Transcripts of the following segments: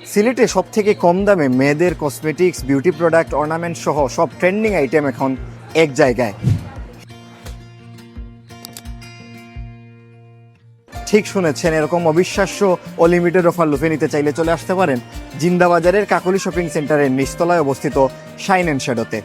সিলেটে সব থেকে কম দামে মেয়েদের কসমেটিক্স, বিউটি প্রোডাক্ট, অর্নামেন্ট সহ সব ট্রেন্ডিং আইটেম এখন এক জায়গায়। ঠিক শুনেছেন, এরকম অবিশ্বাস্য ও লিমিটেড অফার লুফে নিতে চাইলে চলে আসতে পারেন জিন্দাবাজারের কাকলি শপিং সেন্টারের নিচতলায় অবস্থিত শাইন অ্যান্ড শ্যাডোতে।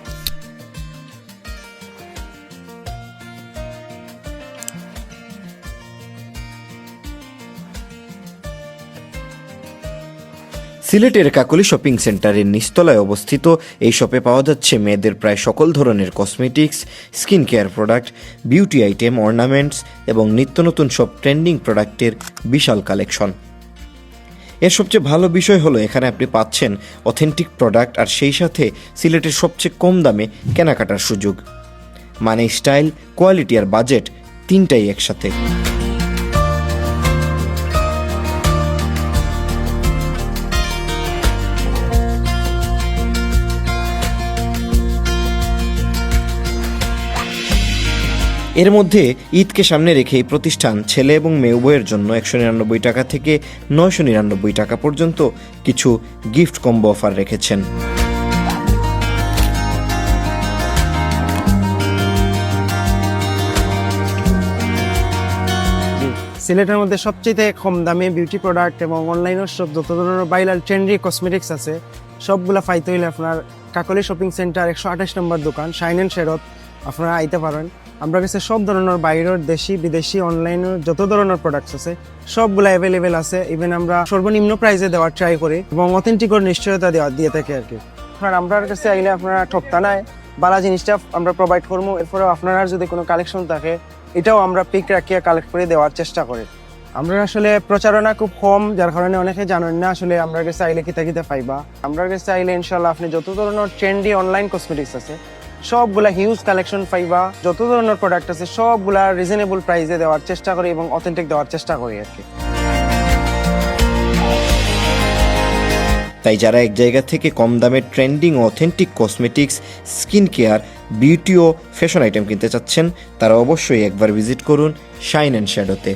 সিলেটের কাকলি শপিং সেন্টারের নিচতলায় অবস্থিত এই শপে পাওয়া যাচ্ছে মেয়েদের প্রায় সকল ধরনের cosmetics, skin care product, beauty item, ornaments এবং নিত্য নতুন সব ট্রেন্ডিং প্রোডাক্টের বিশাল কালেকশন। এর সবচেয়ে ভালো বিষয় হলো এখানে আপনি পাচ্ছেন অথেন্টিক প্রোডাক্ট, আর সেই সাথে সিলেটের সবচেয়ে কম দামে কেনাকাটার সুযোগ। মানে স্টাইল, কোয়ালিটি আর বাজেট তিনটাই একসাথে। এর মধ্যে ঈদকে সামনে রেখে এই প্রতিষ্ঠান ছেলে এবং মেয়ে উভয়ের জন্য 199 টাকা থেকে 999 টাকা পর্যন্ত কিছু গিফট কম্বো অফার রেখেছেন। সিলেটের মধ্যে সবচেয়ে কম দামে বিউটি প্রোডাক্ট এবং অনলাইনের সব যত ধরনের বাইলাল ট্রেন্ডি কসমেটিক্স আছে সবগুলা পাইতে হইলে আপনার কাকলি শপিং সেন্টার 128 নম্বর দোকান শাইন অ্যান্ড শ্যাডোত আপনারা আইতে পারেন। আমরা কাছে সব ধরনের বাইরের দেশি বিদেশি অনলাইনের যত ধরনের প্রোডাক্টস আছে সবগুলো অ্যাভেলেবেল আছে। ইভেন আমরা সর্বনিম্ন প্রাইসে দেওয়ার ট্রাই করি এবং অথেন্টিকর নিশ্চয়তা দিয়ে থাকি আর কি। আপনার কাছে আইলে আপনারা ঠকতানায় বালা জিনিসটা আমরা প্রোভাইড করবো। এরপরেও আপনারা যদি কোনো কালেকশন থাকে এটাও আমরা পিক রাখিয়ে কালেক্ট করে দেওয়ার চেষ্টা করি। আমরা আসলে প্রচারণা খুব কম, যার কারণে অনেকে জানেন না আসলে আমরা কাছে আইলে কিতা পাইবা। আমরা কাছে আইলে ইনশাল্লাহ আপনি যত ধরনের ট্রেন্ডি অনলাইন কসমেটিক্স আছে সবগুলা হিউজ কালেকশন পাইবা। যত ধরনের প্রোডাক্ট আছে সবগুলা রিজনেবল প্রাইসে দেওয়ার চেষ্টা করি এবং অথেন্টিক দেওয়ার চেষ্টা করি আর কি। তাই যারা এক জায়গা থেকে কম দামে ট্রেন্ডিং ও authentic cosmetics, skin care, beauty ও ফ্যাশন আইটেম কিনতে চাচ্ছেন তারা অবশ্যই একবার ভিজিট করুন শাইন অ্যান্ড শ্যাডোতে।